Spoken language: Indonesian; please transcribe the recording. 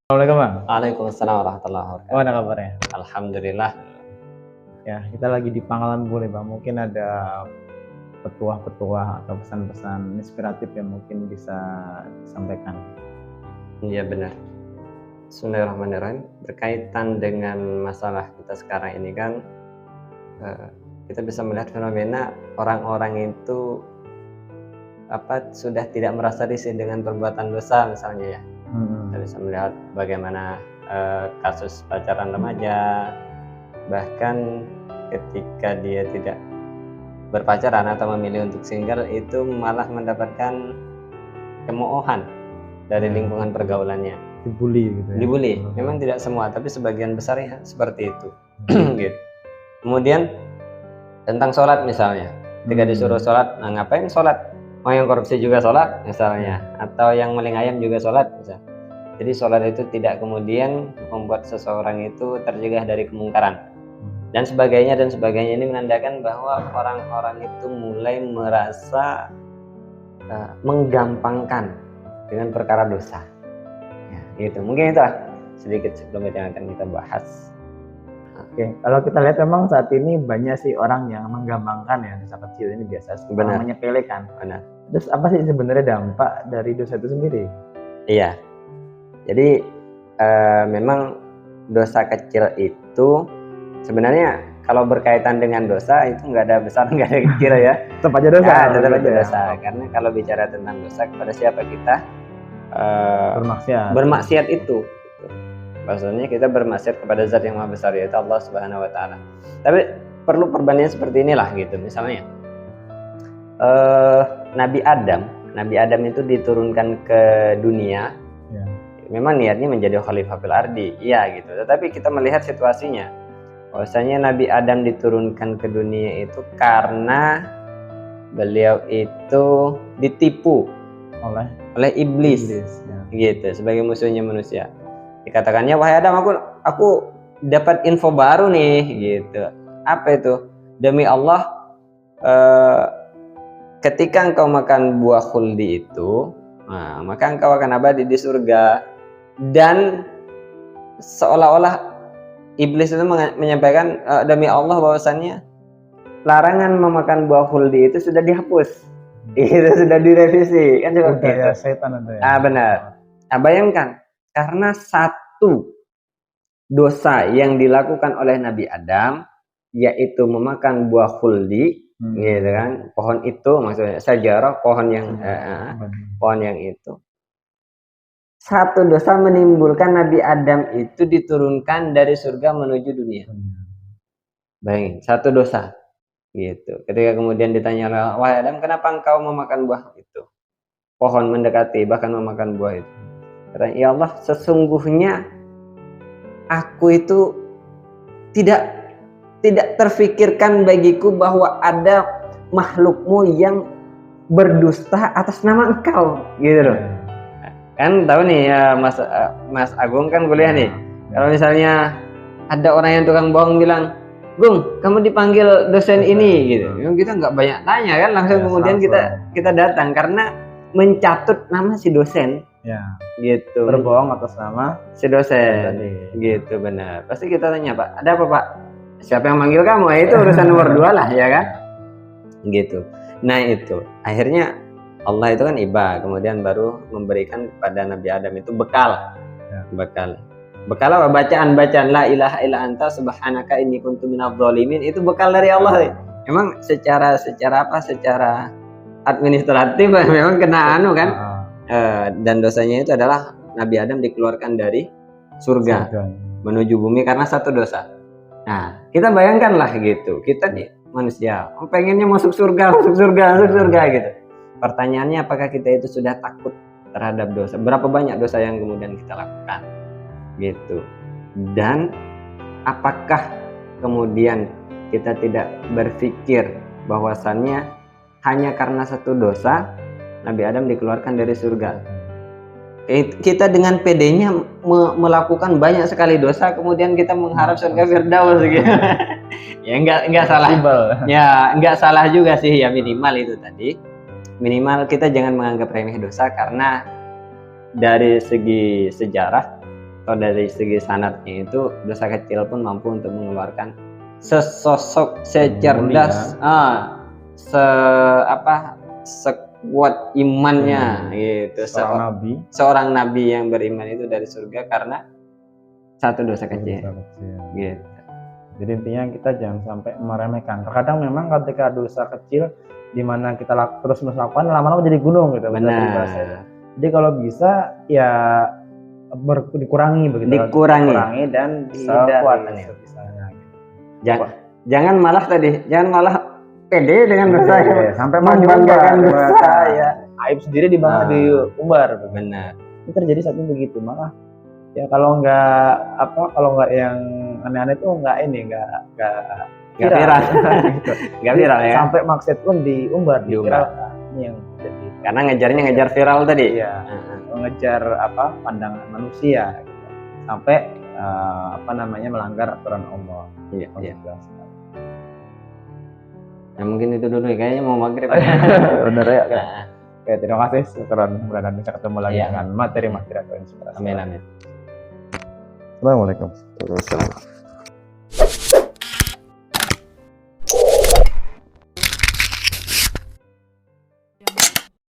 Assalamualaikum Bang. Waalaikumsalam warahmatullahi wabarakatuh. Gimana kabarnya? Alhamdulillah. Ya, kita lagi di Pangkalan Bule Bang. Mungkin ada petuah-petuah atau pesan-pesan inspiratif yang mungkin bisa disampaikan. Iya benar. Bismillahirrahmanirrahim. Berkaitan dengan masalah kita sekarang ini kan, kita bisa melihat fenomena orang-orang itu sudah tidak merasa risih dengan perbuatan dosa misalnya ya. Kita bisa melihat bagaimana kasus pacaran remaja, bahkan ketika dia tidak berpacaran atau memilih untuk single itu malah mendapatkan cemoohan dari lingkungan pergaulannya, Dibully gitu ya. dibully. Memang tidak semua, tapi sebagian besar ya seperti itu. Gitu. Kemudian tentang sholat misalnya, ketika disuruh sholat, nah ngapain sholat? Mau yang korupsi juga sholat misalnya, atau yang maling ayam juga sholat misalnya. Jadi sholat itu tidak kemudian membuat seseorang itu tercegah dari kemungkaran dan sebagainya ini menandakan bahwa orang-orang itu mulai merasa menggampangkan dengan perkara dosa. Ya, gitu. Mungkin itu sedikit sebelum yang akan kita bahas. Oke, kalau kita lihat memang saat ini banyak sih orang yang menggampangkan ya dosa kecil ini biasa menyepelekan. Benar. Terus apa sih sebenarnya dampak dari dosa itu sendiri? Iya. Jadi memang dosa kecil itu sebenarnya kalau berkaitan dengan dosa itu nggak ada besar nggak ada kecil ya. Tetap aja dosa. Tetap aja dosa. Karena kalau bicara tentang dosa, kepada siapa kita bermaksiat itu. Maksudnya kita bermaksiat kepada zat yang maha besar, yaitu Allah Subhanahu wa Ta'ala. Tapi perlu perbandingan seperti inilah gitu. Misalnya Nabi Adam itu diturunkan ke dunia ya. Memang niatnya menjadi khalifah fil ardi, iya gitu. Tetapi kita melihat situasinya, bahwasanya Nabi Adam diturunkan ke dunia itu karena beliau itu ditipu oleh iblis ya. Gitu, sebagai musuhnya manusia. Dikatakannya, wahai Adam, aku dapat info baru nih, gitu. Apa itu? Demi Allah, ketika engkau makan buah khuldi itu, nah, maka engkau akan abadi di surga. Dan seolah-olah iblis itu menyampaikan, demi Allah bahwasannya larangan memakan buah khuldi itu sudah dihapus, itu sudah direvisi, kan seperti itu. Setan itu ya. Benar. Nah, bayangkan, karena satu dosa yang dilakukan oleh Nabi Adam, yaitu memakan buah khuldi, gitu kan, pohon itu maksudnya sajarah, pohon yang itu. Satu dosa menimbulkan Nabi Adam itu diturunkan dari surga menuju dunia. Bayangin, satu dosa. Gitu. Ketika kemudian ditanya, wahai Adam, kenapa engkau memakan buah itu? Pohon mendekati, bahkan memakan buah itu. Kata, ya Allah, sesungguhnya aku itu tidak terfikirkan bagiku bahwa ada makhlukmu yang berdusta atas nama engkau, gitu loh. Kan tahu nih ya Mas Agung kan kuliah nih. Kalau misalnya ada orang yang tukang bohong bilang, Gung, kamu dipanggil dosen ini, gitu. Memang kita nggak banyak tanya kan, langsung kemudian kita datang karena mencatut nama si dosen. Ya, gitu. Berbohong atas nama si dosen, gitu benar. Pasti kita tanya, Pak, ada apa Pak? Siapa yang manggil kamu? Itu urusan nomor 2 lah, ya kan? Gitu. Nah itu, akhirnya Allah itu kan iba, kemudian baru memberikan kepada Nabi Adam itu bekal. Bekal apa? Bacaan la ilaha illa anta subhanaka inni kuntu minadz dzalimin. Itu bekal dari Allah. Memang secara administratif memang kena kan? Dan dosanya itu adalah Nabi Adam dikeluarkan dari surga menuju bumi karena satu dosa. Nah, kita bayangkanlah gitu, kita nih manusia pengennya masuk surga gitu. Pertanyaannya, apakah kita itu sudah takut terhadap dosa? Berapa banyak dosa yang kemudian kita lakukan gitu? Dan apakah kemudian kita tidak berpikir bahwasannya hanya karena satu dosa Nabi Adam dikeluarkan dari surga? Kita dengan pedenya melakukan banyak sekali dosa, kemudian kita mengharap surga Firdaus gitu. Ya enggak salah. Ya enggak salah juga sih, ya minimal itu tadi. Minimal kita jangan menganggap remeh dosa, karena dari segi sejarah atau dari segi sanadnya itu dosa kecil pun mampu untuk mengeluarkan sesosok secerdas sekuat imannya gitu seorang nabi yang beriman itu dari surga karena satu dosa kecil. Gitu. Jadi intinya kita jangan sampai meremehkan. Terkadang memang ketika dosa kecil di mana kita terus melakukan lama-lama jadi gunung gitu. Benar. Jadi kalau bisa ya dikurangi begitu. Dikurangi dan dihindari sebisanya. Gitu. Jangan malah pede dengan dosa sampai membanggakan dosa ya. Aib sendiri diumbar. Benar. Itu terjadi saat ini begitu, malah ya kalau nggak yang aneh-aneh itu nggak viral. Nggak viral ya. Sampai maksud pun diumbar. Ini yang terjadi. Karena ngejar viral tadi. Iya. Mengejar pandangan manusia gitu. Sampai melanggar aturan Allah. Iya. Nah, mungkin itu dulu ya, kayaknya mau maghrib. Bener ya kan. Oke, terima kasih. Mudah-mudahan bisa ketemu lagi dengan materi-materi atau inspirasi. Amin. Assalamualaikum.